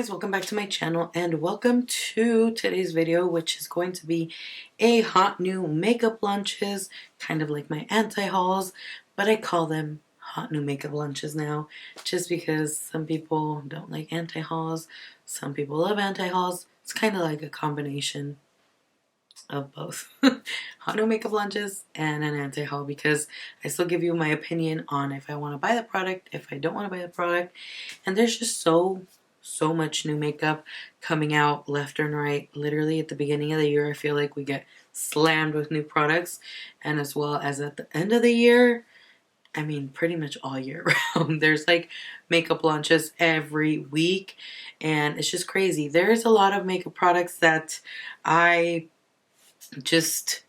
guys, welcome back to my channel and welcome to today's video, which is going to be a hot new makeup lunches, kind of like my anti-hauls, but I call them hot new makeup lunches now just because some people don't like anti-hauls, some people love anti-hauls. It's kind of like a combination of both hot new makeup lunches and an anti-haul, because I still give you my opinion on if I want to buy the product, if I don't want to buy the product. And there's just so much new makeup coming out left and right. Literally at the beginning of the year, I feel like we get slammed with new products, and as well as at the end of the year, I mean pretty much all year round, there's like makeup launches every week, and it's just crazy. There's a lot of makeup products that I just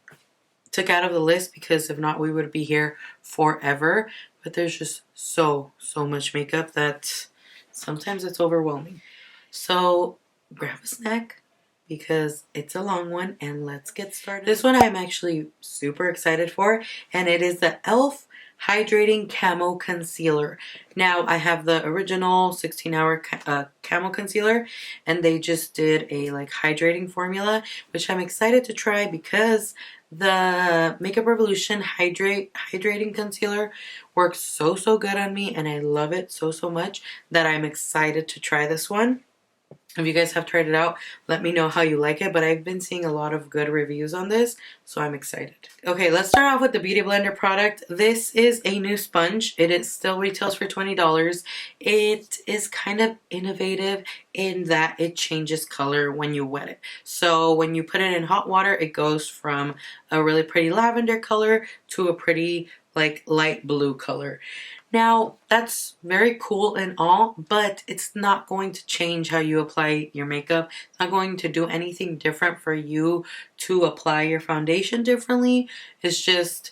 took out of the list because if not we would be here forever, but there's just so much makeup that sometimes it's overwhelming. So grab a snack because it's a long one and let's get started. This one I'm actually super excited for, and it is the e.l.f. Hydrating Camo Concealer. Now I have the original 16-hour camo concealer, and they just did a like hydrating formula, which I'm excited to try because the Makeup Revolution hydrating concealer works so good on me, and I love it so much that I'm excited to try this one. If you guys have tried it out, let me know how you like it, but I've been seeing a lot of good reviews on this, so I'm excited. Okay, let's start off with the Beauty Blender product. This is a new sponge. It still retails for $20. It is kind of innovative in that it changes color when you wet it. So when you put it in hot water, it goes from a really pretty lavender color to a pretty like light blue color. Now, that's very cool and all, but it's not going to change how you apply your makeup. It's not going to do anything different for you to apply your foundation differently. It's just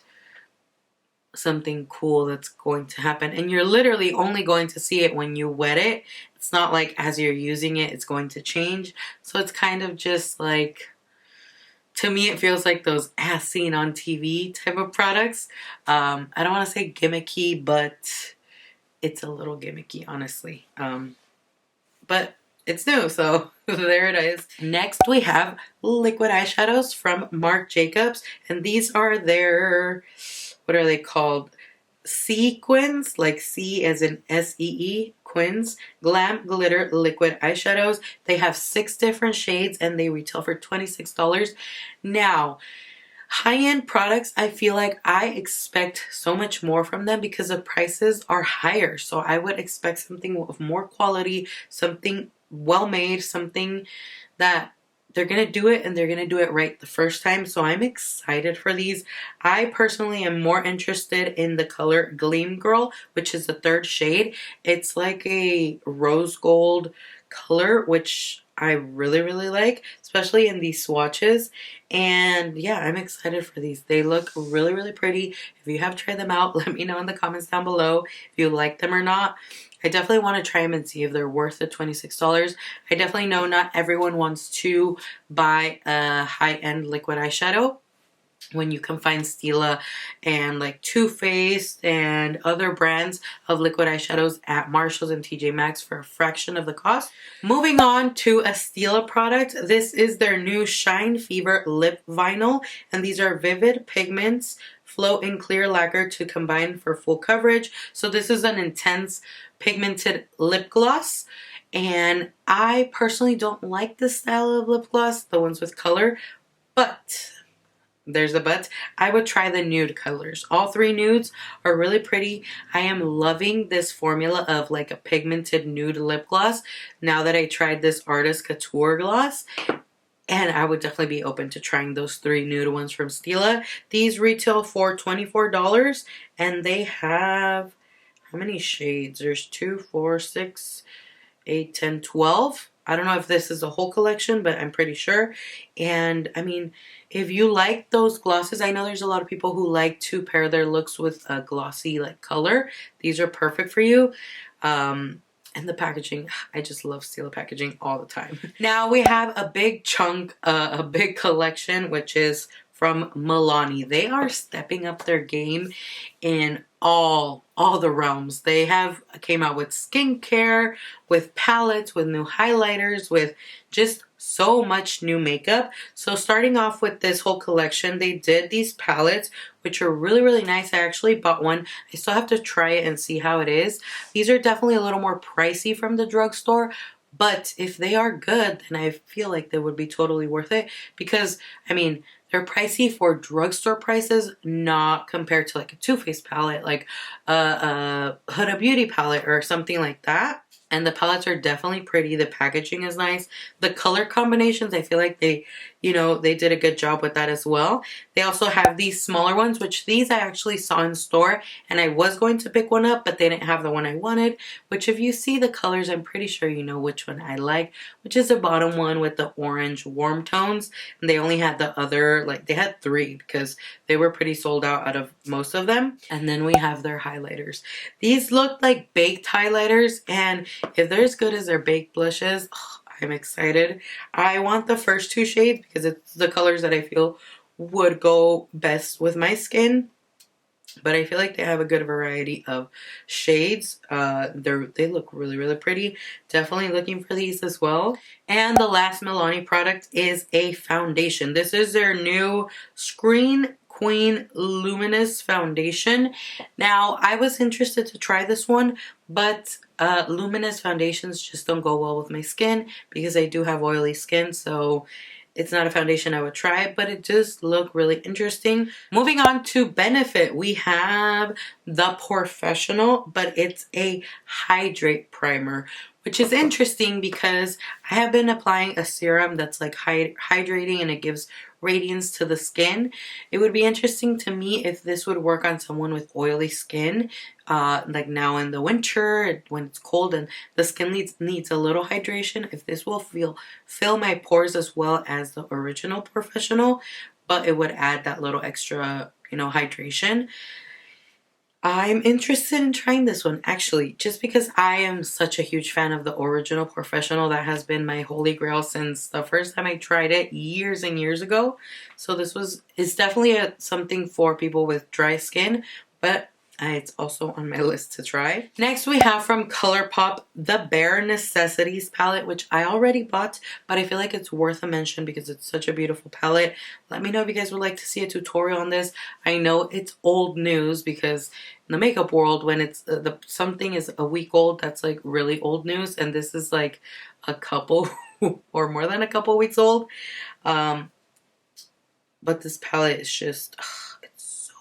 something cool that's going to happen. And you're literally only going to see it when you wet it. It's not like as you're using it, it's going to change. So it's kind of just like, to me, it feels like those as seen on TV type of products. I don't want to say gimmicky, but it's a little gimmicky, honestly. But it's new, so there it is. Next, we have Liquid Eyeshadows from Marc Jacobs, and these are their, what are they called? Sequins, like C as in S-E-E, Quins, Glam Glitter Liquid Eyeshadows. They have 6 different shades and they retail for $26. Now, high-end products, I feel like I expect so much more from them because the prices are higher. So I would expect something of more quality, something well-made, something that they're going to do it and they're going to do it right the first time. So I'm excited for these. I personally am more interested in the color Gleam Girl, which is the 3rd shade. It's like a rose gold color, which I really like, especially in these swatches. And yeah, I'm excited for these. They look really pretty. If you have tried them out, let me know in the comments down below if you like them or not. I definitely want to try them and see if they're worth the $26. I definitely know not everyone wants to buy a high-end liquid eyeshadow when you can find Stila and like Too Faced and other brands of liquid eyeshadows at Marshalls and TJ Maxx for a fraction of the cost. Moving on to a Stila product. This is their new Shine Fever Lip Vinyl, and these are vivid pigments, float in clear lacquer to combine for full coverage. So this is an intense pigmented lip gloss, and I personally don't like this style of lip gloss, the ones with color, but there's a but. I would try the nude colors. All 3 nudes are really pretty. I am loving this formula of like a pigmented nude lip gloss now that I tried this Artist Couture gloss. And I would definitely be open to trying those 3 nude ones from Stila. These retail for $24, and they have, how many shades? There's 2, 4, 6, 8, 10, 12. I don't know if this is a whole collection, but I'm pretty sure. And I mean, if you like those glosses, I know there's a lot of people who like to pair their looks with a glossy like color. These are perfect for you. And the packaging, I just love Stila packaging all the time. Now we have a big chunk, a big collection, which is from Milani. They are stepping up their game in all the realms. They have came out with skincare, with palettes, with new highlighters, with just so much new makeup. So starting off with this whole collection, they did these palettes, which are really, really nice. I actually bought one. I still have to try it and see how it is. These are definitely a little more pricey from the drugstore, but if they are good, then I feel like they would be totally worth it, because, I mean, they're pricey for drugstore prices, not compared to like a Too Faced palette, like a Huda Beauty palette or something like that. And the palettes are definitely pretty. The packaging is nice. The color combinations, I feel like they, you know, they did a good job with that as well. They also have these smaller ones, which these I actually saw in store, and I was going to pick one up, but they didn't have the one I wanted, which if you see the colors, I'm pretty sure you know which one I like, which is the bottom one with the orange warm tones. And they only had the other, like they had 3 because they were pretty sold out of most of them. And then we have their highlighters. These look like baked highlighters, and if they're as good as their baked blushes, oh, I'm excited. I want the first 2 shades because it's the colors that I feel would go best with my skin. But I feel like they have a good variety of shades. They look really, really pretty. Definitely looking for these as well. And the last Milani product is a foundation. This is their new Screen Queen Luminous Foundation. Now, I was interested to try this one, but luminous foundations just don't go well with my skin because I do have oily skin, so it's not a foundation I would try, but it does look really interesting. Moving on to Benefit, we have the Professional, but it's a hydrate primer, which is interesting because I have been applying a serum that's like hydrating and it gives radiance to the skin. It would be interesting to me if this would work on someone with oily skin, like now in the winter when it's cold and the skin needs a little hydration. If this will fill my pores as well as the original Professional, but it would add that little extra, you know, hydration. I'm interested in trying this one, actually, just because I am such a huge fan of the original Professional. That has been my holy grail since the first time I tried it years and years ago. So it's definitely something for people with dry skin, but it's also on my list to try. Next, we have from ColourPop the Bare Necessities palette, which I already bought, but I feel like it's worth a mention because it's such a beautiful palette. Let me know if you guys would like to see a tutorial on this. I know it's old news because in the makeup world, when it's something is a week old, that's like really old news, and this is like a couple or more than a couple weeks old. But this palette is just, it's so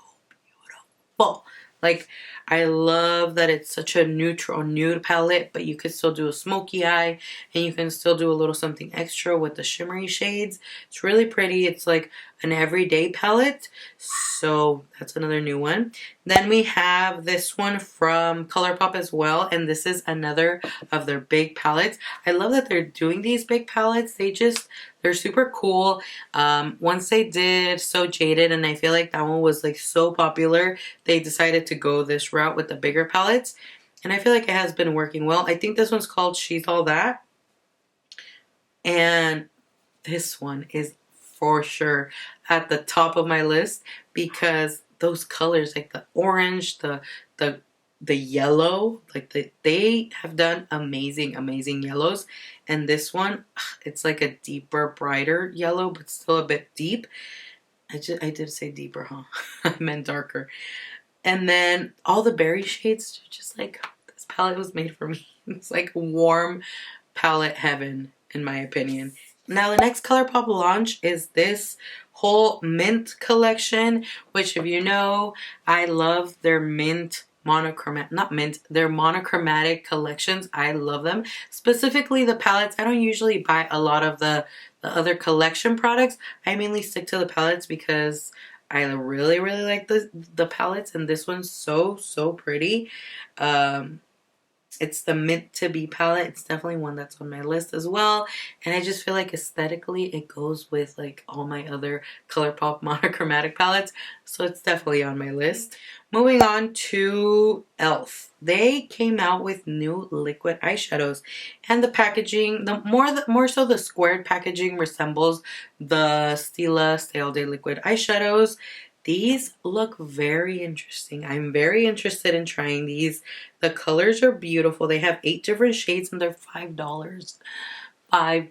beautiful. Like, I love that it's such a neutral nude palette, but you could still do a smoky eye, and you can still do a little something extra with the shimmery shades. It's really pretty. It's like an everyday palette, so that's another new one. Then we have this one from ColourPop as well, and this is another of their big palettes. I love that they're doing these big palettes. They're super cool. Once they did So Jaded, and I feel like that one was like so popular, they decided to go this route with the bigger palettes, and I feel like it has been working well. I think this one's called She's All That, and this one is for sure at the top of my list because those colors, like the orange, the yellow, like they have done amazing yellows. And this one, it's like a deeper, brighter yellow, but still a bit deep. I did say deeper, huh? I meant darker. And then all the berry shades, just like, this palette was made for me. It's like warm palette heaven, in my opinion. Now the next ColourPop launch is this whole mint collection, which, if you know, I love their mint their monochromatic collections. I love them. Specifically the palettes. I don't usually buy a lot of the other collection products. I mainly stick to the palettes because I really like the palettes, and this one's so pretty. It's the Mint to Be palette. It's definitely one that's on my list as well. And I just feel like aesthetically it goes with like all my other ColourPop monochromatic palettes. So it's definitely on my list. Moving on to e.l.f. They came out with new liquid eyeshadows. And the packaging, more so the squared packaging resembles the Stila Stay All Day liquid eyeshadows. These look very interesting. I'm very interested in trying these. The colors are beautiful. They have 8 different shades and they're $5. $5.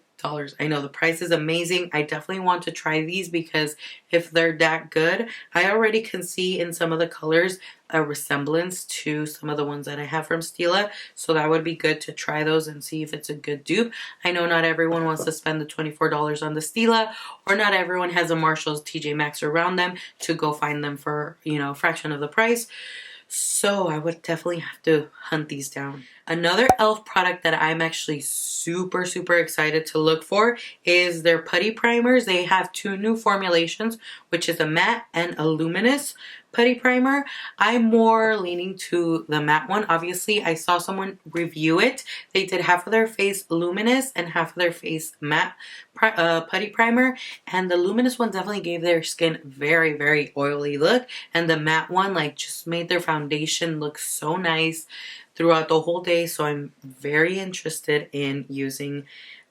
I know the price is amazing. I definitely want to try these because if they're that good, I already can see in some of the colors a resemblance to some of the ones that I have from Stila. So that would be good to try those and see if it's a good dupe. I know not everyone wants to spend the $24 on the Stila, or not everyone has a Marshalls, TJ Maxx around them to go find them for, you know, a fraction of the price. So I would definitely have to hunt these down. Another e.l.f. product that I'm actually super excited to look for is their Putty Primers. They have 2 new formulations, which is a matte and a luminous putty primer. I'm more leaning to the matte one. Obviously, I saw someone review it. They did half of their face luminous and half of their face matte putty primer, and the luminous one definitely gave their skin very oily look, and the matte one like just made their foundation look so nice throughout the whole day. So I'm very interested in using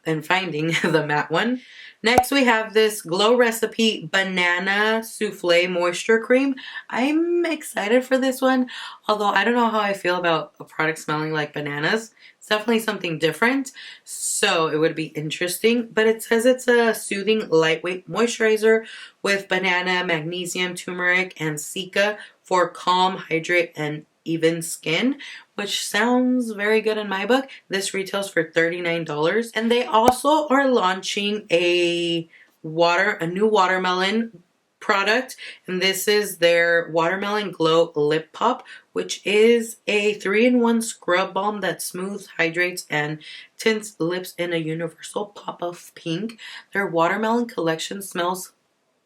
and finding the matte one. Next we have this Glow Recipe Banana Souffle Moisture Cream. I'm excited for this one, although I don't know how I feel about a product smelling like bananas. It's definitely something different, so it would be interesting. But it says it's a soothing lightweight moisturizer with banana, magnesium, turmeric, and cica for calm, hydrate, and even skin, which sounds very good in my book. This retails for $39. And they also are launching a new watermelon product, and this is their Watermelon Glow Lip Pop, which is a 3-in-1 scrub balm that smooths, hydrates, and tints lips in a universal pop of pink. Their watermelon collection smells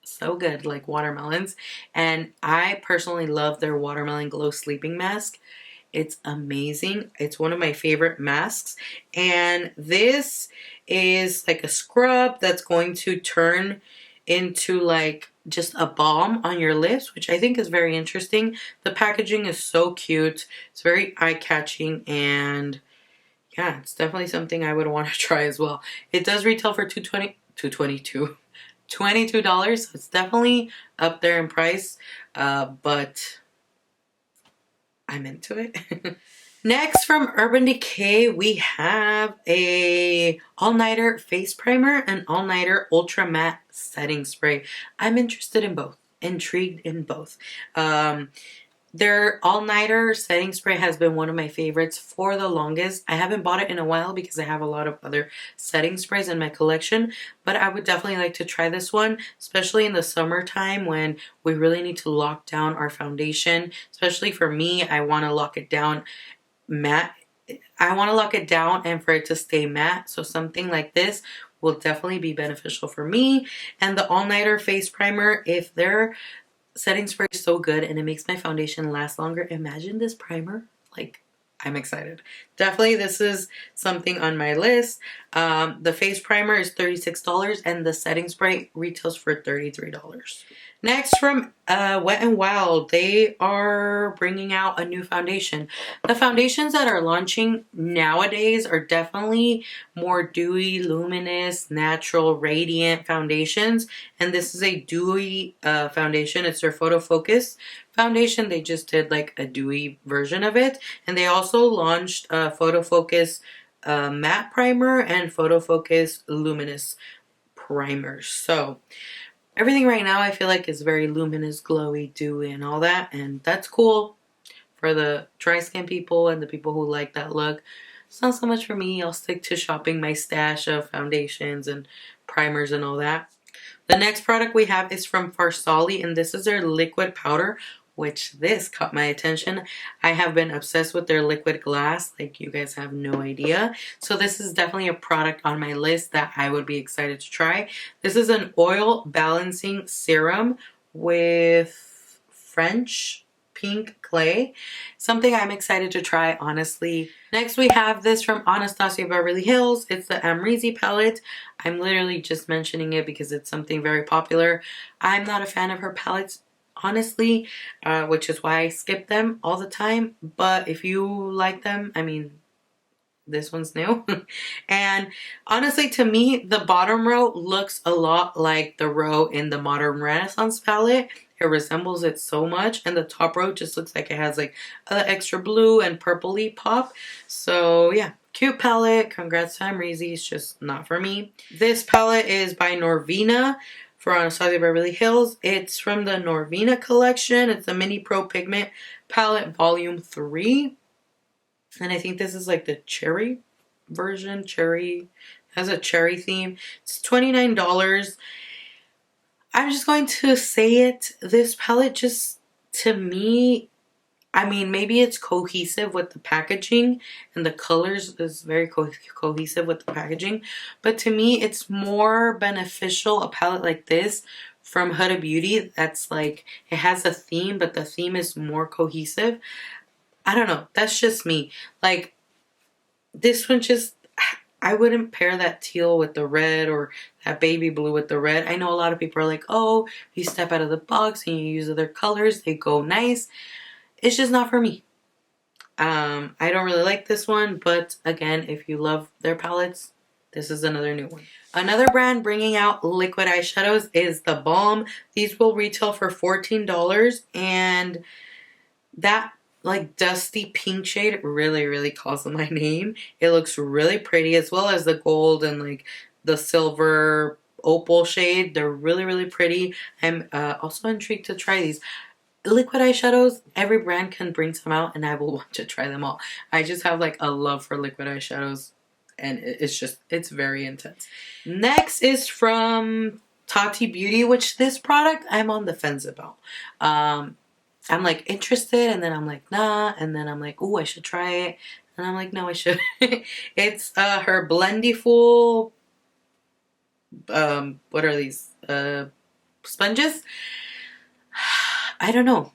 so good, like watermelons, and I personally love their Watermelon Glow Sleeping Mask. It's amazing. It's one of my favorite masks, and this is like a scrub that's going to turn into like just a balm on your lips, which I think is very interesting. The packaging is so cute. It's very eye-catching, and yeah, it's definitely something I would want to try as well. It does retail for $22. So it's definitely up there in price, but I'm into it. Next, from Urban Decay, we have a all-nighter face primer and all-nighter ultra matte setting spray. I'm interested in both, intrigued in both. Their all-nighter setting spray has been one of my favorites for the longest. I haven't bought it in a while because I have a lot of other setting sprays in my collection, but I would definitely like to try this one, especially in the summertime when we really need to lock down our foundation. Especially for me, I want to lock it down matte. I want to lock it down and for it to stay matte, so something like this will definitely be beneficial for me. And the all-nighter face primer, if they're setting spray is so good and it makes my foundation last longer. Imagine this primer. Like, I'm excited. Definitely this is something on my list. The face primer is $36 and the setting spray retails for $33. Next, from Wet n Wild, they are bringing out a new foundation. The foundations that are launching nowadays are definitely more dewy, luminous, natural, radiant foundations. And this is a dewy foundation. It's their Photo Focus foundation. They just did like a dewy version of it. And they also launched a Photo Focus matte primer and Photo Focus luminous primers. So everything right now I feel like is very luminous, glowy, dewy, and all that. And that's cool for the dry skin people and the people who like that look. It's not so much for me. I'll stick to shopping my stash of foundations and primers and all that. The next product we have is from Farsali, and this is their liquid powder, which this caught my attention. I have been obsessed with their liquid glass, like you guys have no idea. So this is definitely a product on my list that I would be excited to try. This is an oil balancing serum with French Pink Clay. Something I'm excited to try, honestly. Next we have this from Anastasio Beverly Hills. It's the Amrezy palette. I'm literally just mentioning it because it's something very popular. I'm not a fan of her palettes, honestly, which is why I skip them all the time. But if you like them, I mean, this one's new. And honestly, to me, the bottom row looks a lot like the row in the Modern Renaissance palette. It resembles it so much. And the top row just looks like it has like an extra blue and purpley pop. So yeah, cute palette. Congrats to Amrezy. It's just not for me. This palette is by Norvina for Anastasia Beverly Hills. It's from the Norvina collection. It's the Mini Pro Pigment Palette Volume 3. And I think this is like the cherry version. Cherry has a cherry theme. It's $29. I'm just going to say it. This palette just, to me, I mean, maybe it's cohesive with the packaging and the colors is very cohesive with the packaging. But to me, it's more beneficial, a palette like this from Hooda Beauty. That's like, it has a theme, but the theme is more cohesive. I don't know. That's just me. Like, this one just, I wouldn't pair that teal with the red or that baby blue with the red. I know a lot of people are like, oh, you step out of the box and you use other colors, they go nice. It's just not for me. I don't really like this one, but again, if you love their palettes, this is another new one. Another brand bringing out liquid eyeshadows is the Balm. These will retail for $14, and that like dusty pink shade really calls my name. It looks really pretty, as well as the gold and like the silver opal shade. They're really pretty. I'm also intrigued to try these. Liquid eyeshadows, every brand can bring some out and I will want to try them all. I just have like a love for liquid eyeshadows and it's very intense. Next is from Tata Beauty, which this product I'm on the fence about. I'm like interested and then I'm like nah, and then I'm like, oh, I should try it, and I'm like, no, I should. It's her Blendyful, what are these, sponges? I don't know.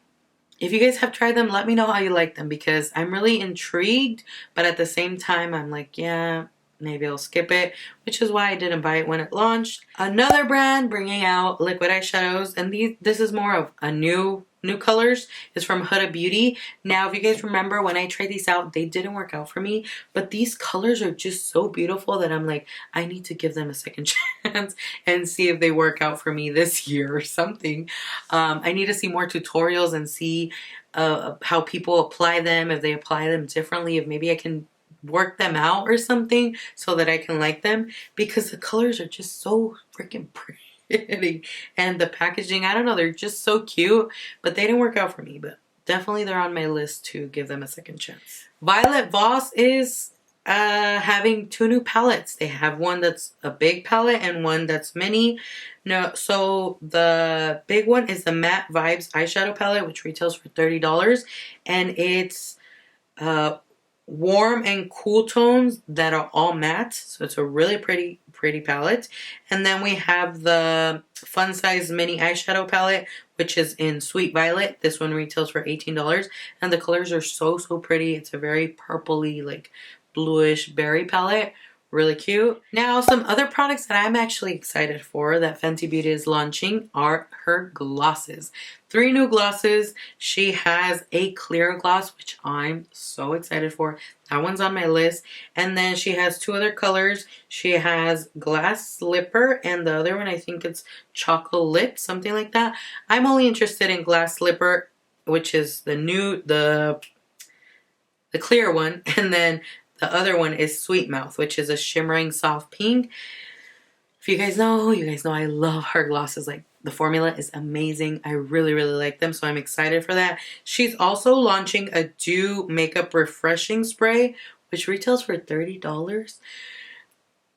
If you guys have tried them, let me know how you like them, because I'm really intrigued, but at the same time I'm like, yeah, maybe I'll skip it, which is why I didn't buy it when it launched. Another brand bringing out liquid eyeshadows, and this is more of a new colors, is from Hooda Beauty. Now, if you guys remember when I tried these out, they didn't work out for me, but these colors are just so beautiful that I'm like, I need to give them a second chance and see if they work out for me this year or something. I need to see more tutorials and see how people apply them, if they apply them differently, if maybe I can work them out or something so that I can like them, because the colors are just so freaking pretty. And the packaging, I don't know, they're just so cute, but they didn't work out for me, but definitely they're on my list to give them a second chance. Violet Voss is having two new palettes. They have one that's a big palette and one that's mini. No, so the big one is the Matte Vibes eyeshadow palette, which retails for $30, and it's warm and cool tones that are all matte, so it's a really pretty palette. And then we have the Fun Size Mini Eyeshadow Palette, which is in Sweet Violet. This one retails for $18, and the colors are so pretty. It's a very purpley, like bluish berry palette. Really cute. Now, some other products that I'm actually excited for that Fenty Beauty is launching are her glosses. 3 new glosses. She has a clear gloss, which I'm so excited for. That one's on my list. And then she has 2 other colors. She has Glass Slipper, and the other one, I think it's Chocolate, something like that. I'm only interested in Glass Slipper, which is the clear one. And then the other one is Sweet Mouth, which is a shimmering soft pink. If you guys know I love her glosses. Like, the formula is amazing. I really like them, so I'm excited for that. She's also launching a Dew Makeup Refreshing Spray, which retails for $30.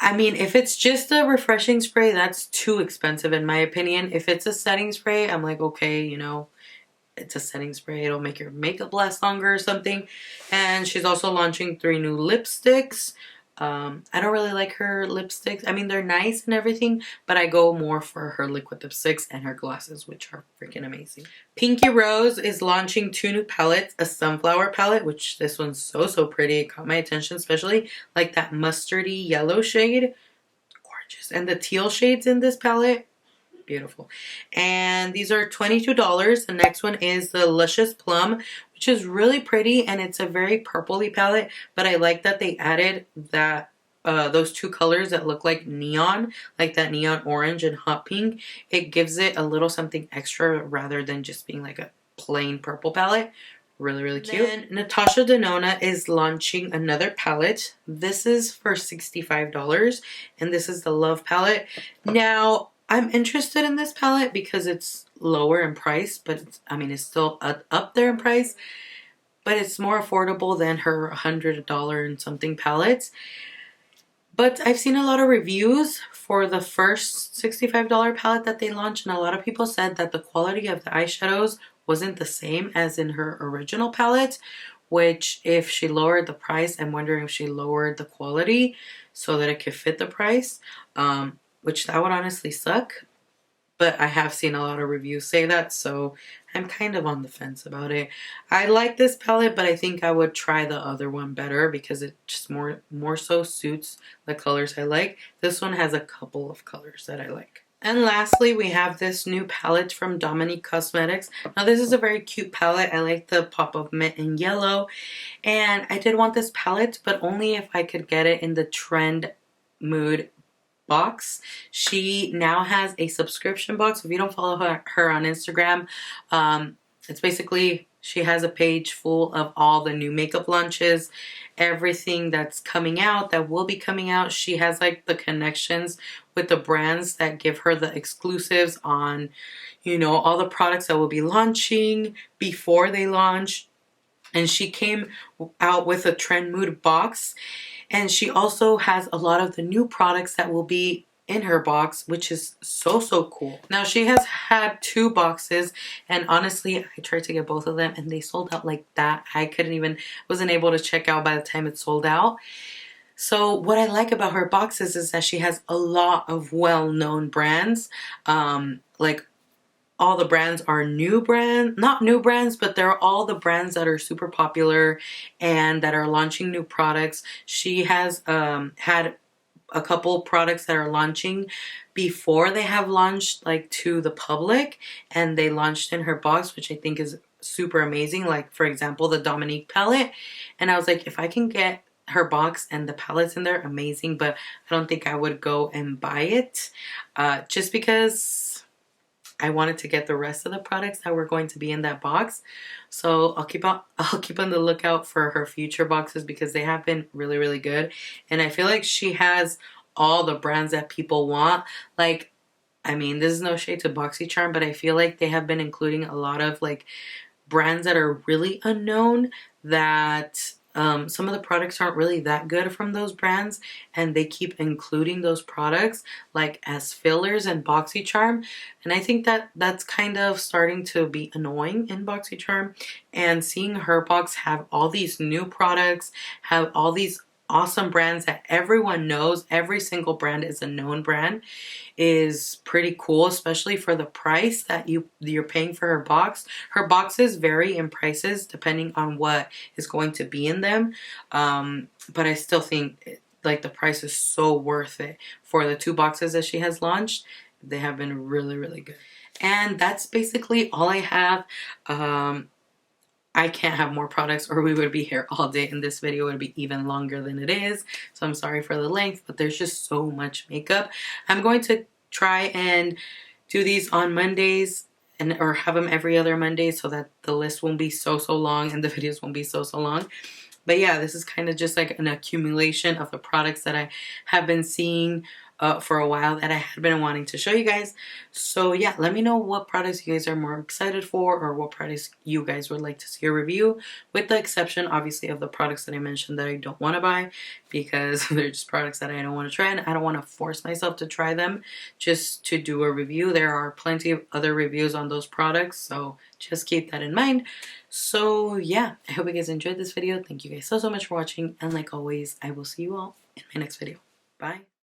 I mean, if it's just a refreshing spray, that's too expensive in my opinion. If it's a setting spray, I'm like, okay, you know, it's a setting spray, it'll make your makeup last longer or something. And she's also launching 3 new lipsticks. I don't really like her lipsticks. I mean, they're nice and everything, but I go more for her liquid lipsticks and her glosses, which are freaking amazing. Pinky Rose is launching 2 new palettes. A sunflower palette, which this one's so pretty. It caught my attention, especially like that mustardy yellow shade. Gorgeous. And the teal shades in this palette, beautiful. And these are $22. The next one is the Luscious Plum, which is really pretty, and it's a very purpley palette, but I like that they added that those 2 colors that look like neon, like that neon orange and hot pink. It gives it a little something extra rather than just being like a plain purple palette. Really cute. And Natasha Denona is launching another palette. This is for $65, and this is the Love palette. Now, I'm interested in this palette because it's lower in price, but I mean, it's still up there in price, but it's more affordable than her $100 and something palettes. But I've seen a lot of reviews for the first $65 palette that they launched, and a lot of people said that the quality of the eyeshadows wasn't the same as in her original palette, which if she lowered the price, I'm wondering if she lowered the quality so that it could fit the price, which that would honestly suck. But I have seen a lot of reviews say that, so I'm kind of on the fence about it. I like this palette, but I think I would try the other one better because it just more so suits the colors I like. This one has a couple of colors that I like. And lastly, we have this new palette from Dominique Cosmetics. Now, this is a very cute palette. I like the pop of mint and yellow. And I did want this palette, but only if I could get it in the Trend Mood box. She now has a subscription box. If you don't follow her on Instagram, it's basically she has a page full of all the new makeup launches, everything that's coming out, that will be coming out. She has like the connections with the brands that give her the exclusives on, you know, all the products that will be launching before they launch. And she came out with a Trend Mood box. And she also has a lot of the new products that will be in her box, which is so cool. Now, she has had 2 boxes, and honestly, I tried to get both of them and they sold out like that. I wasn't able to check out by the time it sold out. So what I like about her boxes is that she has a lot of well-known brands. Like all the brands are not new brands, but they're all the brands that are super popular and that are launching new products. She has had a couple products that are launching before they have launched like to the public, and they launched in her box, which I think is super amazing. Like, for example, the Dominique palette. And I was like, if I can get her box and the palettes in there, amazing, but I don't think I would go and buy it just because I wanted to get the rest of the products that were going to be in that box. So I'll keep on the lookout for her future boxes because they have been really good. And I feel like she has all the brands that people want. Like, I mean, this is no shade to BoxyCharm, but I feel like they have been including a lot of like brands that are really unknown, that some of the products aren't really that good from those brands, and they keep including those products like as fillers in BoxyCharm. And I think that that's kind of starting to be annoying in BoxyCharm. And seeing her box have all these new products, have all these awesome brands that everyone knows, every single brand is a known brand, is pretty cool, especially for the price that you're paying for her box. Her boxes vary in prices depending on what is going to be in them, but I still think like the price is so worth it for the 2 boxes that she has launched. They have been really good. And that's basically all I have. I can't have more products or we would be here all day, and this video would be even longer than it is. So I'm sorry for the length, but there's just so much makeup. I'm going to try and do these on Mondays or have them every other Monday so that the list won't be so long and the videos won't be so long. But yeah, this is kind of just like an accumulation of the products that I have been seeing for a while that I had been wanting to show you guys. So yeah, let me know what products you guys are more excited for, or what products you guys would like to see a review, with the exception obviously of the products that I mentioned that I don't want to buy, because they're just products that I don't want to try, and I don't want to force myself to try them just to do a review. There are plenty of other reviews on those products, so just keep that in mind. So yeah, I hope you guys enjoyed this video. Thank you guys so much for watching, and like always, I will see you all in my next video. Bye.